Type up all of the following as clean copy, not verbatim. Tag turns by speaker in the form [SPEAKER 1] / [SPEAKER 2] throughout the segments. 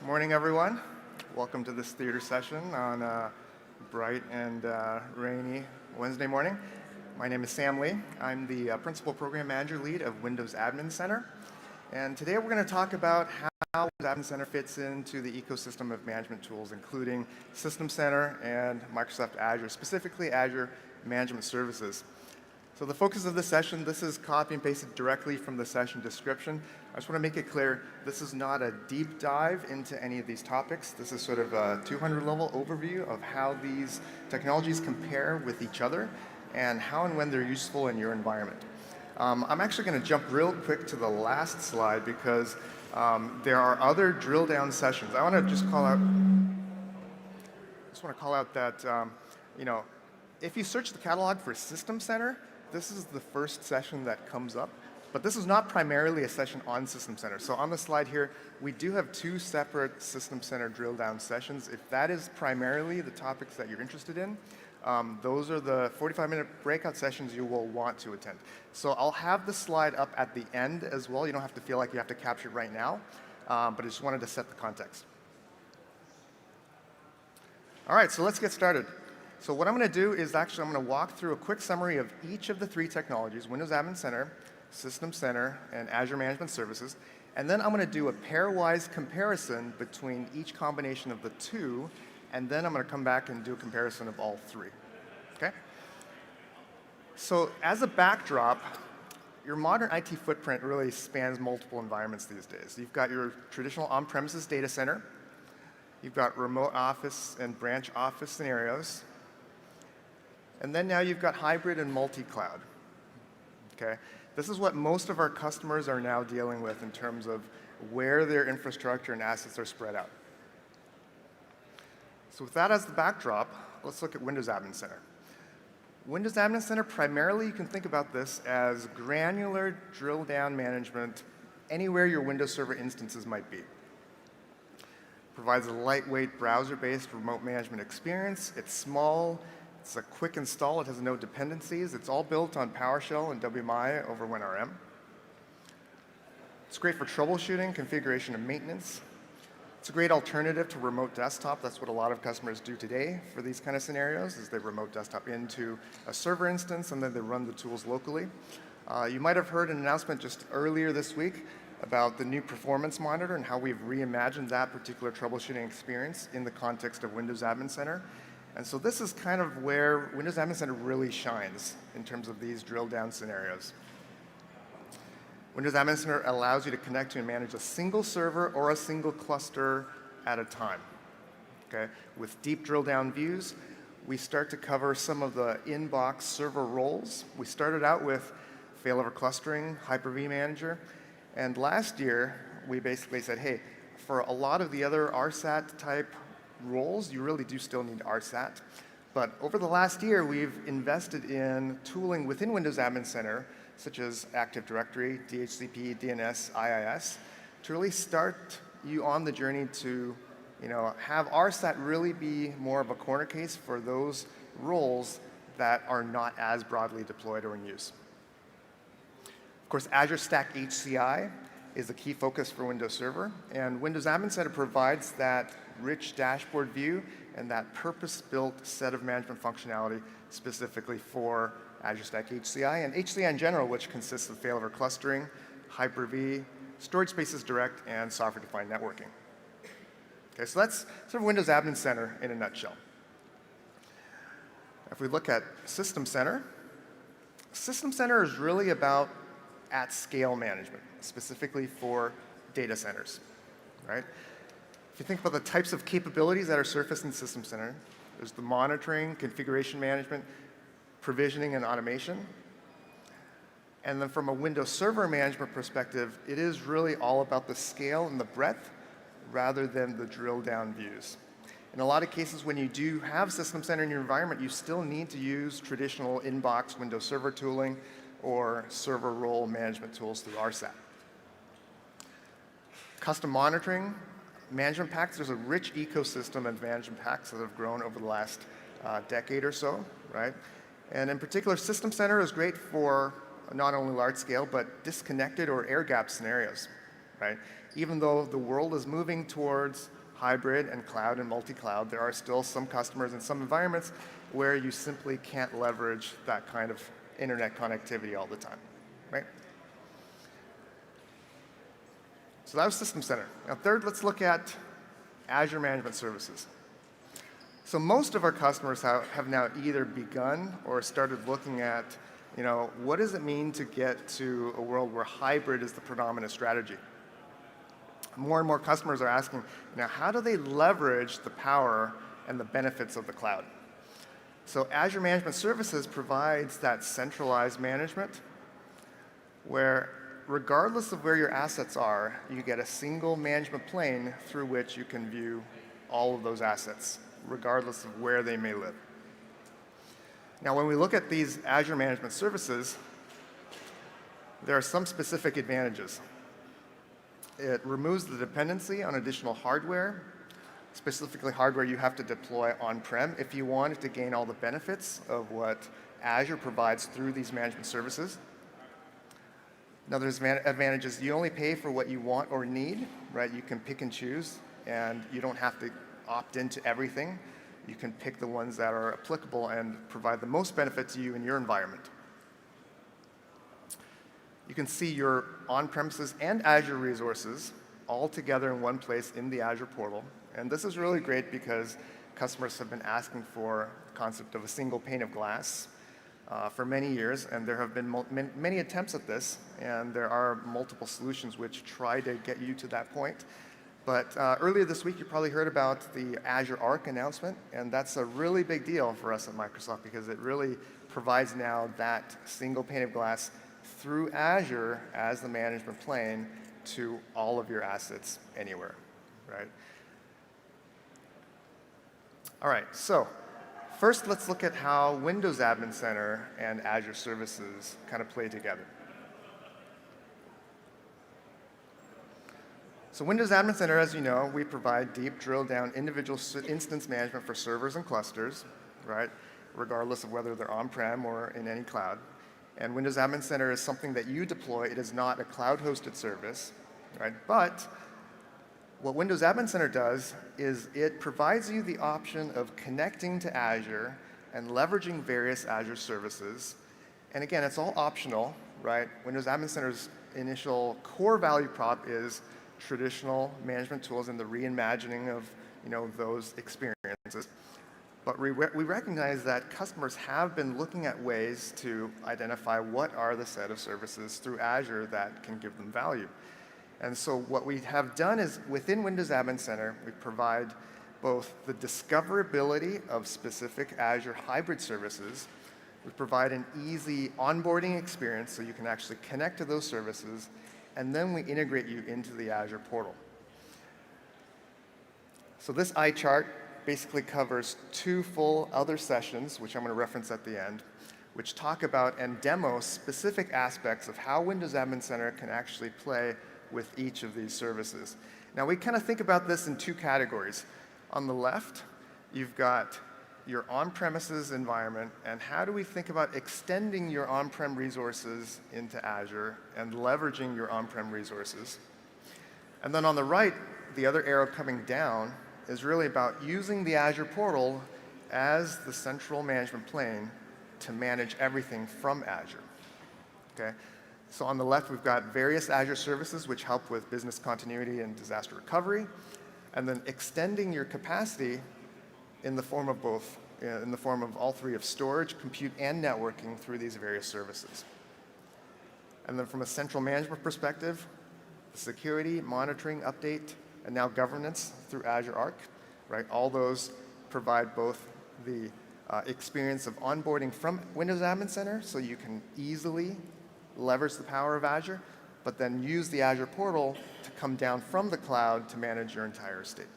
[SPEAKER 1] Morning, everyone. Welcome to this theater session on a bright and rainy Wednesday morning. My name is Sam Lee. I'm the Principal Program Manager Lead of Windows Admin Center. And today we're going to talk about how Windows Admin Center fits into the ecosystem of management tools, including System Center and Microsoft Azure, specifically Azure Management Services. So the focus of this session, this is copy and pasted directly from the session description. I just want to make it clear, this is not a deep dive into any of these topics. This is sort of a 200-level overview of how these technologies compare with each other and how and when they're useful in your environment. I'm actually going to jump real quick to the last slide because there are other drill down sessions. I want to just call out that if you search the catalog for System Center, this is the first session that comes up. But this is not primarily a session on System Center. So on the slide here, we do have two separate System Center drill down sessions. If that is primarily the topics that you're interested in, those are the 45-minute breakout sessions you will want to attend. So I'll have the slide up at the end as well. You don't have to feel like you have to capture it right now, but I just wanted to set the context. All right, so let's get started. So what I'm going to do is I'm going to walk through a quick summary of each of the three technologies, Windows Admin Center, System Center, and Azure Management Services. And then I'm going to do a pairwise comparison between each combination of the two, and then I'm going to come back and do a comparison of all three. Okay? So as a backdrop, your modern IT footprint really spans multiple environments these days. You've got your traditional on-premises data center. You've got remote office and branch office scenarios. And then now you've got hybrid and multi-cloud. Okay? This is what most of our customers are now dealing with in terms of where their infrastructure and assets are spread out. So with that as the backdrop, let's look at Windows Admin Center. Windows Admin Center, primarily you can think about this as granular drill-down management anywhere your Windows Server instances might be. Provides a lightweight browser-based remote management experience. It's small. It's a quick install. It has no dependencies. It's all built on PowerShell and WMI over WinRM. It's great for troubleshooting, configuration, and maintenance. It's a great alternative to remote desktop. That's what a lot of customers do today for these kind of scenarios, is they remote desktop into a server instance, and then they run the tools locally. You might have heard an announcement just earlier this week about the new performance monitor and how we've reimagined that particular troubleshooting experience in the context of Windows Admin Center. And so this is kind of where Windows Admin Center really shines in terms of these drill down scenarios. Windows Admin Center allows you to connect to and manage a single server or a single cluster at a time. Okay? With deep drill down views, we start to cover some of the in-box server roles. We started out with failover clustering, Hyper-V Manager, and last year we basically said, hey, for a lot of the other RSAT type roles, you really do still need RSAT. But over the last year, we've invested in tooling within Windows Admin Center, such as Active Directory, DHCP, DNS, IIS, to really start you on the journey to have RSAT really be more of a corner case for those roles that are not as broadly deployed or in use. Of course, Azure Stack HCI is a key focus for Windows Server, and Windows Admin Center provides that rich dashboard view and that purpose-built set of management functionality specifically for Azure Stack HCI and HCI in general, which consists of failover clustering, Hyper-V, storage spaces direct, and software-defined networking. Okay, so that's sort of Windows Admin Center in a nutshell. If we look at System Center is really about at-scale management, specifically for data centers, right? If you think about the types of capabilities that are surfaced in System Center, there's the monitoring, configuration management, provisioning, and automation. And then from a Windows Server management perspective, it is really all about the scale and the breadth rather than the drill-down views. In a lot of cases, when you do have System Center in your environment, you still need to use traditional in-box Windows Server tooling or server role management tools through RSAT. Custom monitoring, management packs, there's a rich ecosystem of management packs that have grown over the last decade or so, right? And in particular, System Center is great for not only large scale, but disconnected or air gap scenarios. right? Even though the world is moving towards hybrid and cloud and multi-cloud, there are still some customers in some environments where you simply can't leverage that kind of internet connectivity all the time, right? So that was System Center. Now third, let's look at Azure Management Services. So most of our customers have now either begun or started looking at, what does it mean to get to a world where hybrid is the predominant strategy? More and more customers are asking, how do they leverage the power and the benefits of the cloud? So Azure Management Services provides that centralized management where regardless of where your assets are, you get a single management plane through which you can view all of those assets, regardless of where they may live. Now, when we look at these Azure Management Services, there are some specific advantages. It removes the dependency on additional hardware, specifically hardware you have to deploy on-prem if you wanted to gain all the benefits of what Azure provides through these management services. Now, there's advantages. You only pay for what you want or need, right? You can pick and choose, and you don't have to opt into everything. You can pick the ones that are applicable and provide the most benefit to you in your environment. You can see your on-premises and Azure resources all together in one place in the Azure portal. And this is really great because customers have been asking for the concept of a single pane of glass for many years, and there have been many attempts at this, and there are multiple solutions which try to get you to that point. But earlier this week, you probably heard about the Azure Arc announcement, and that's a really big deal for us at Microsoft because it really provides now that single pane of glass through Azure as the management plane to all of your assets anywhere, right? All right, so first let's look at how Windows Admin Center and Azure services kind of play together. So Windows Admin Center, as you know, we provide deep drill down individual instance management for servers and clusters, right? Regardless of whether they're on-prem or in any cloud. And Windows Admin Center is something that you deploy. It is not a cloud-hosted service, right? But what Windows Admin Center does is it provides you the option of connecting to Azure and leveraging various Azure services. And again, it's all optional, right? Windows Admin Center's initial core value prop is traditional management tools and the reimagining of those experiences. But we recognize that customers have been looking at ways to identify what are the set of services through Azure that can give them value. And so what we have done is within Windows Admin Center, we provide both the discoverability of specific Azure hybrid services. We provide an easy onboarding experience so you can actually connect to those services, and then we integrate you into the Azure portal. So this eye chart basically covers 2 full other sessions, which I'm going to reference at the end, which talk about and demo specific aspects of how Windows Admin Center can actually play with each of these services. Now, we kind of think about this in 2 categories. On the left, you've got your on-premises environment, and how do we think about extending your on-prem resources into Azure and leveraging your on-prem resources. And then on the right, the other arrow coming down is really about using the Azure portal as the central management plane to manage everything from Azure, okay? So on the left, we've got various Azure services which help with business continuity and disaster recovery, and then extending your capacity in the form of both, in the form of all 3 of storage, compute, and networking through these various services. And then from a central management perspective, security, monitoring, update, and now governance through Azure Arc, right? All those provide both the experience of onboarding from Windows Admin Center so you can easily leverage the power of Azure, but then use the Azure portal to come down from the cloud to manage your entire estate.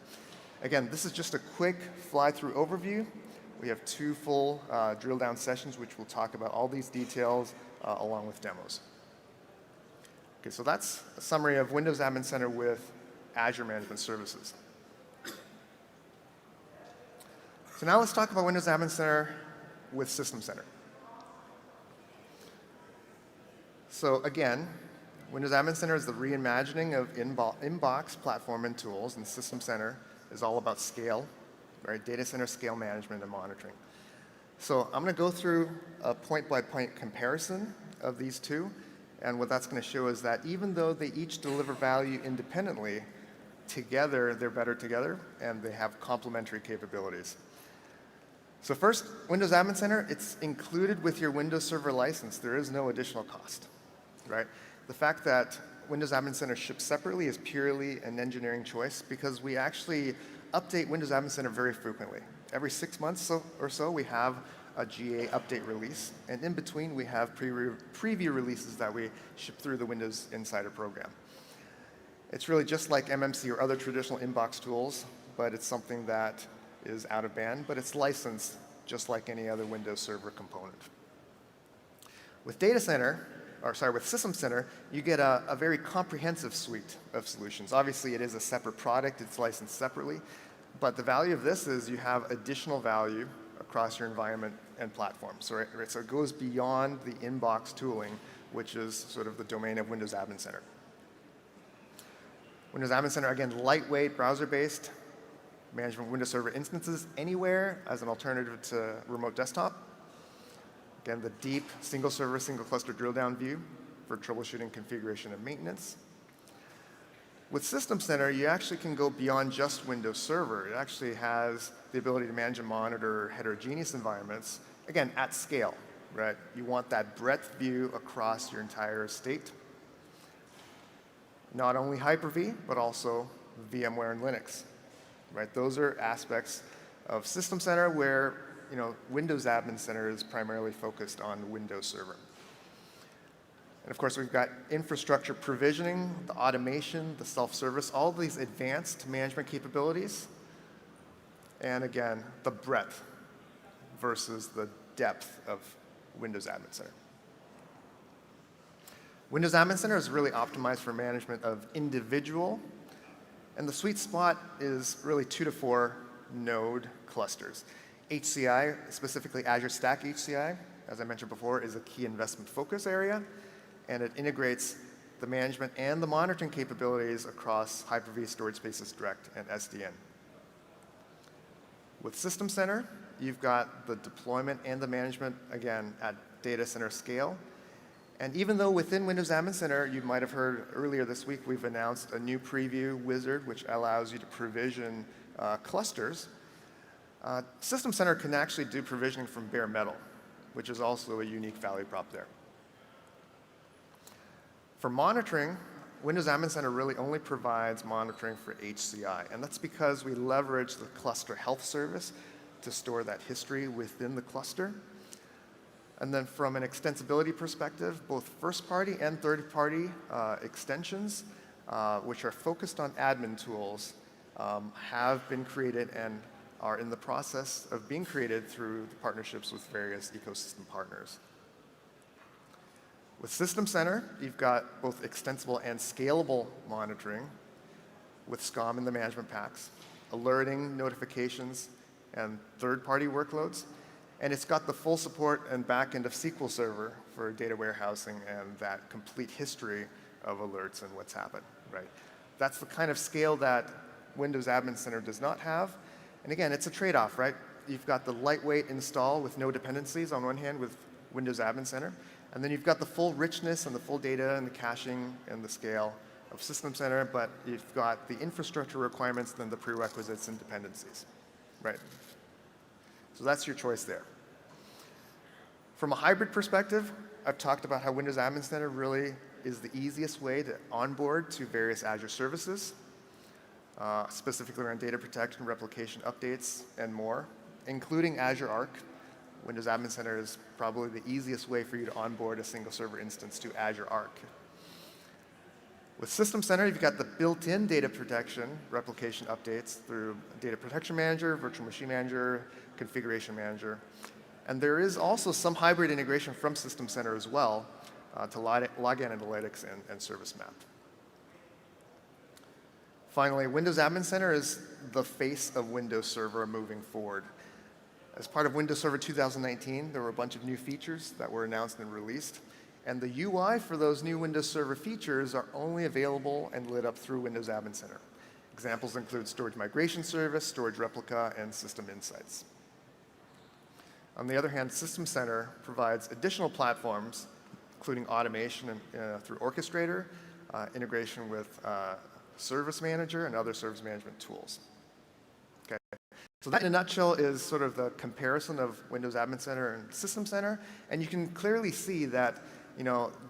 [SPEAKER 1] Again, this is just a quick fly-through overview. We have 2 full drill-down sessions which will talk about all these details along with demos. Okay, so that's a summary of Windows Admin Center with Azure Management Services. So now let's talk about Windows Admin Center with System Center. So again, Windows Admin Center is the reimagining of inbox platform and tools, and System Center is all about scale, right? Data center scale management and monitoring. So I'm going to go through a point-by-point comparison of these two, and what that's going to show is that even though they each deliver value independently, together they're better together, and they have complementary capabilities. So first, Windows Admin Center, it's included with your Windows Server license. There is no additional cost, right? The fact that Windows Admin Center ships separately is purely an engineering choice because we actually update Windows Admin Center very frequently. Every 6 months or so, we have a GA update release, and in between, we have preview releases that we ship through the Windows Insider program. It's really just like MMC or other traditional inbox tools, but it's something that is out of band, but it's licensed just like any other Windows Server component. With with System Center, you get a very comprehensive suite of solutions. Obviously, it is a separate product. It's licensed separately. But the value of this is you have additional value across your environment and platforms. So it goes beyond the inbox tooling, which is sort of the domain of Windows Admin Center. Windows Admin Center, again, lightweight, browser-based, management of Windows Server instances anywhere as an alternative to remote desktop. Again, the deep single server, single cluster drill down view for troubleshooting, configuration, and maintenance. With System Center, you actually can go beyond just Windows Server. It actually has the ability to manage and monitor heterogeneous environments, again, at scale, right? You want that breadth view across your entire estate. Not only Hyper-V, but also VMware and Linux, right? Those are aspects of System Center where Windows Admin Center is primarily focused on Windows Server. And of course, we've got infrastructure provisioning, the automation, the self-service, all of these advanced management capabilities. And again, the breadth versus the depth of Windows Admin Center. Windows Admin Center is really optimized for management of individual, and the sweet spot is really 2 to 4 node clusters. HCI, specifically Azure Stack HCI, as I mentioned before, is a key investment focus area, and it integrates the management and the monitoring capabilities across Hyper-V, Storage Spaces Direct, and SDN. With System Center, you've got the deployment and the management, again, at data center scale. And even though within Windows Admin Center, you might have heard earlier this week, we've announced a new preview wizard, which allows you to provision clusters. System Center can actually do provisioning from bare metal, which is also a unique value prop there. For monitoring, Windows Admin Center really only provides monitoring for HCI, and that's because we leverage the cluster health service to store that history within the cluster. And then from an extensibility perspective, both first-party and third-party extensions, which are focused on admin tools, have been created and are in the process of being created through the partnerships with various ecosystem partners. With System Center, you've got both extensible and scalable monitoring with SCOM in the management packs, alerting, notifications, and third-party workloads. And it's got the full support and backend of SQL Server for data warehousing and that complete history of alerts and what's happened, right? That's the kind of scale that Windows Admin Center does not have. And again, it's a trade-off, right? You've got the lightweight install with no dependencies on one hand with Windows Admin Center, and then you've got the full richness and the full data and the caching and the scale of System Center, but you've got the infrastructure requirements and the prerequisites and dependencies, right? So that's your choice there. From a hybrid perspective, I've talked about how Windows Admin Center really is the easiest way to onboard to various Azure services, specifically around data protection, replication updates, and more, including Azure Arc. Windows Admin Center is probably the easiest way for you to onboard a single server instance to Azure Arc. With System Center, you've got the built-in data protection replication updates through Data Protection Manager, Virtual Machine Manager, Configuration Manager. And there is also some hybrid integration from System Center as well to log analytics and service map. Finally, Windows Admin Center is the face of Windows Server moving forward. As part of Windows Server 2019, there were a bunch of new features that were announced and released. And the UI for those new Windows Server features are only available and lit up through Windows Admin Center. Examples include Storage Migration Service, Storage Replica, and System Insights. On the other hand, System Center provides additional platforms, including automation through Orchestrator, integration with Service Manager, and other service management tools. Okay. So that, in a nutshell, is sort of the comparison of Windows Admin Center and System Center. And you can clearly see that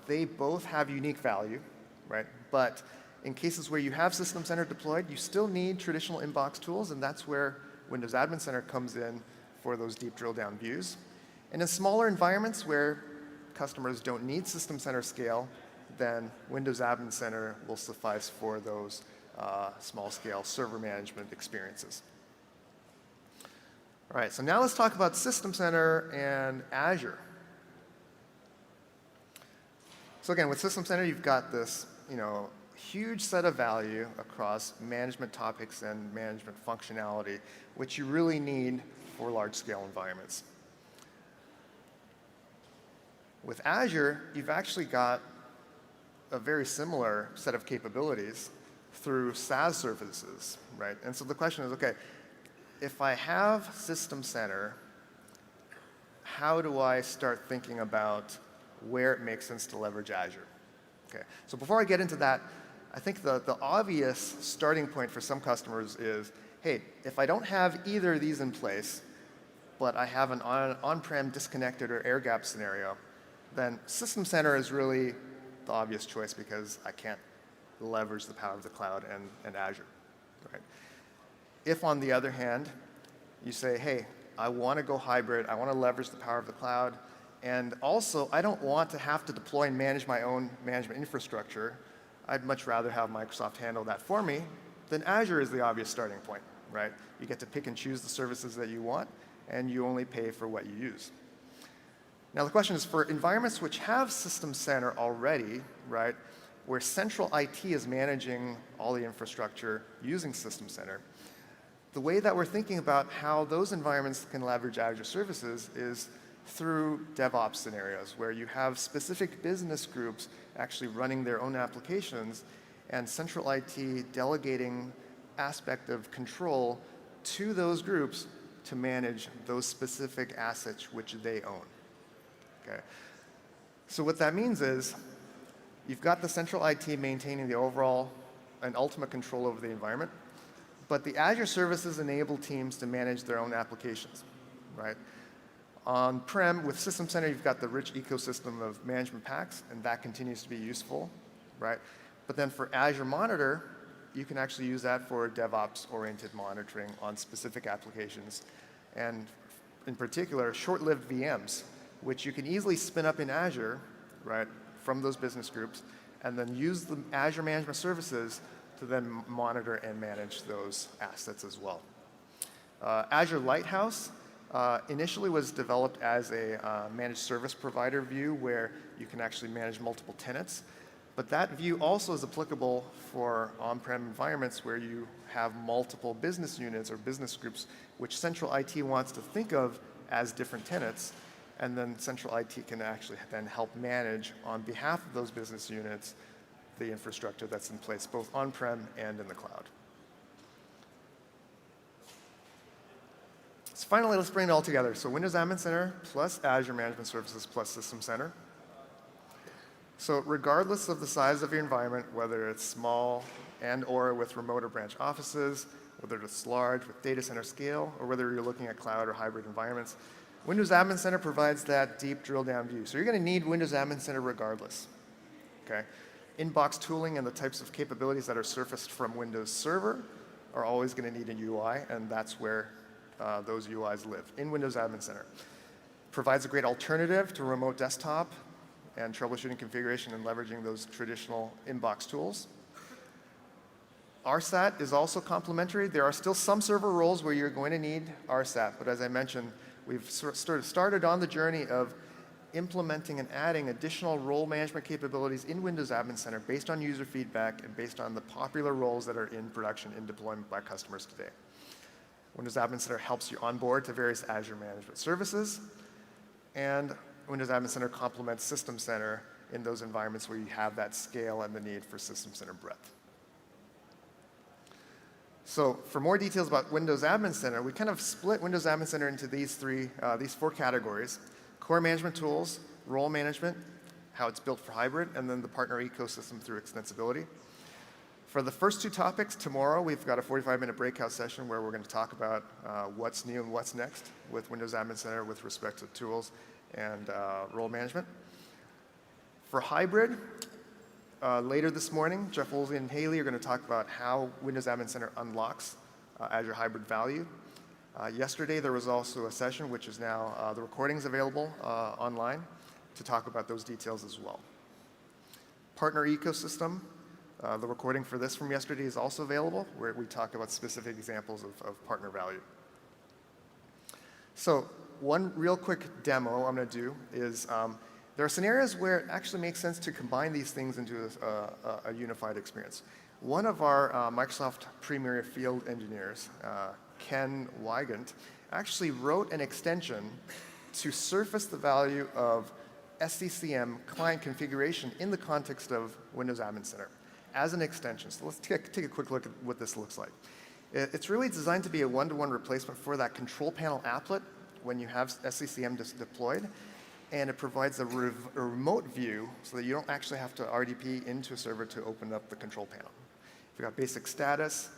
[SPEAKER 1] they both have unique value, right? But in cases where you have System Center deployed, you still need traditional inbox tools, and that's where Windows Admin Center comes in for those deep drill down views. And in smaller environments where customers don't need System Center scale, then Windows Admin Center will suffice for those small scale server management experiences. All right, so now let's talk about System Center and Azure. So again, with System Center, you've got this huge set of value across management topics and management functionality, which you really need for large-scale environments. With Azure, you've actually got a very similar set of capabilities through SaaS services, right? And so the question is, okay, if I have System Center, how do I start thinking about where it makes sense to leverage Azure? Okay, so before I get into that, I think the obvious starting point for some customers is, hey, if I don't have either of these in place, but I have an on-prem disconnected or air-gapped scenario, then System Center is really the obvious choice because I can't leverage the power of the cloud and Azure. Right? If, on the other hand, you say, hey, I want to go hybrid, I want to leverage the power of the cloud, and also I don't want to have to deploy and manage my own management infrastructure, I'd much rather have Microsoft handle that for me, then Azure is the obvious starting point. Right? You get to pick and choose the services that you want, and you only pay for what you use. Now the question is, for environments which have System Center already, right, where central IT is managing all the infrastructure using System Center, the way that we're thinking about how those environments can leverage Azure services is through DevOps scenarios, where you have specific business groups actually running their own applications, and central IT delegating aspect of control to those groups to manage those specific assets which they own. Okay. So what that means is you've got the central IT maintaining the overall and ultimate control over the environment, but the Azure services enable teams to manage their own applications. Right? On-prem, with System Center, you've got the rich ecosystem of management packs, and that continues to be useful. Right? But then for Azure Monitor, you can actually use that for DevOps-oriented monitoring on specific applications, and in particular, short-lived VMs, which you can easily spin up in Azure, right, from those business groups, and then use the Azure Management Services to then monitor and manage those assets as well. Azure Lighthouse initially was developed as a managed service provider view where you can actually manage multiple tenants. But that view also is applicable for on-prem environments where you have multiple business units or business groups which central IT wants to think of as different tenants, and then central IT can actually then help manage on behalf of those business units the infrastructure that's in place both on-prem and in the cloud. So finally, let's bring it all together. So Windows Admin Center plus Azure Management Services plus System Center. So regardless of the size of your environment, whether it's small and or with remote or branch offices, whether it's large with data center scale, or whether you're looking at cloud or hybrid environments, Windows Admin Center provides that deep drill down view. So you're going to need Windows Admin Center regardless. Okay? Inbox tooling and the types of capabilities that are surfaced from Windows Server are always going to need a UI, and that's where those UIs live, in Windows Admin Center. Provides a great alternative to remote desktop and troubleshooting configuration and leveraging those traditional inbox tools. RSAT is also complementary. There are still some server roles where you're going to need RSAT, but as I mentioned, we've started on the journey of implementing and adding additional role management capabilities in Windows Admin Center based on user feedback and based on the popular roles that are in production in deployment by customers today. Windows Admin Center helps you onboard to various Azure management services, and Windows Admin Center complements System Center in those environments where you have that scale and the need for system center breadth. So for more details about Windows Admin Center, we kind of split Windows Admin Center into these four categories: core management tools, role management, how it's built for hybrid, and then the partner ecosystem through extensibility. For the first two topics, tomorrow we've got a 45-minute breakout session where we're going to talk about what's new and what's next with Windows Admin Center with respect to tools and role management. For hybrid, later this morning, Jeff Woolsey and Haley are going to talk about how Windows Admin Center unlocks Azure Hybrid value. Yesterday, there was also a session, which is now the recordings available online, to talk about those details as well. Partner ecosystem, the recording for this from yesterday is also available, where we talk about specific examples of partner value. So one real quick demo I'm going to do is there are scenarios where it actually makes sense to combine these things into a unified experience. One of our Microsoft Premier field engineers, Ken Wygant, actually wrote an extension to surface the value of SCCM client configuration in the context of Windows Admin Center as an extension. So let's take a quick look at what this looks like. It's really designed to be a one-to-one replacement for that control panel applet when you have SCCM deployed. And it provides a remote view so that you don't actually have to RDP into a server to open up the control panel. If you've got basic status,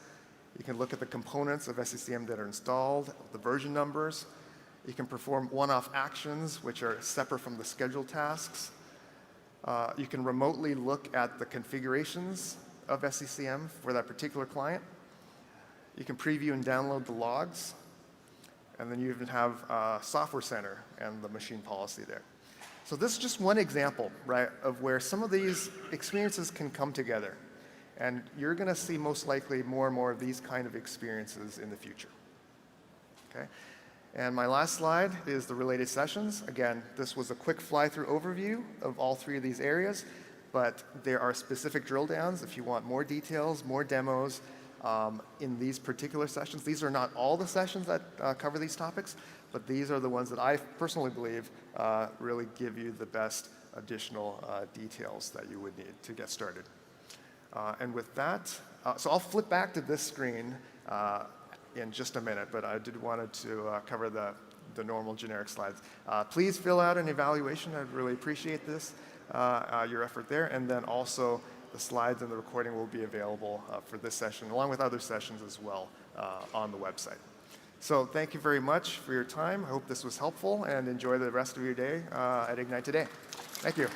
[SPEAKER 1] you can look at the components of SCCM that are installed, the version numbers. You can perform one-off actions, which are separate from the scheduled tasks. You can remotely look at the configurations of SCCM for that particular client. You can preview and download the logs. And then you even have Software Center and the machine policy there. So this is just one example, right, of where some of these experiences can come together. And you're going to see most likely more and more of these kind of experiences in the future. Okay? And my last slide is the related sessions. Again, this was a quick fly-through overview of all three of these areas, but there are specific drill downs if you want more details, more demos, in these particular sessions. These are not all the sessions that cover these topics, but these are the ones that I personally believe really give you the best additional details that you would need to get started. And with that, so I'll flip back to this screen in just a minute, but I did wanted to cover the normal generic slides. Please fill out an evaluation. I'd really appreciate this, your effort there, and then also the slides and the recording will be available for this session, along with other sessions as well on the website. So thank you very much for your time. I hope this was helpful, and enjoy the rest of your day at Ignite Today. Thank you.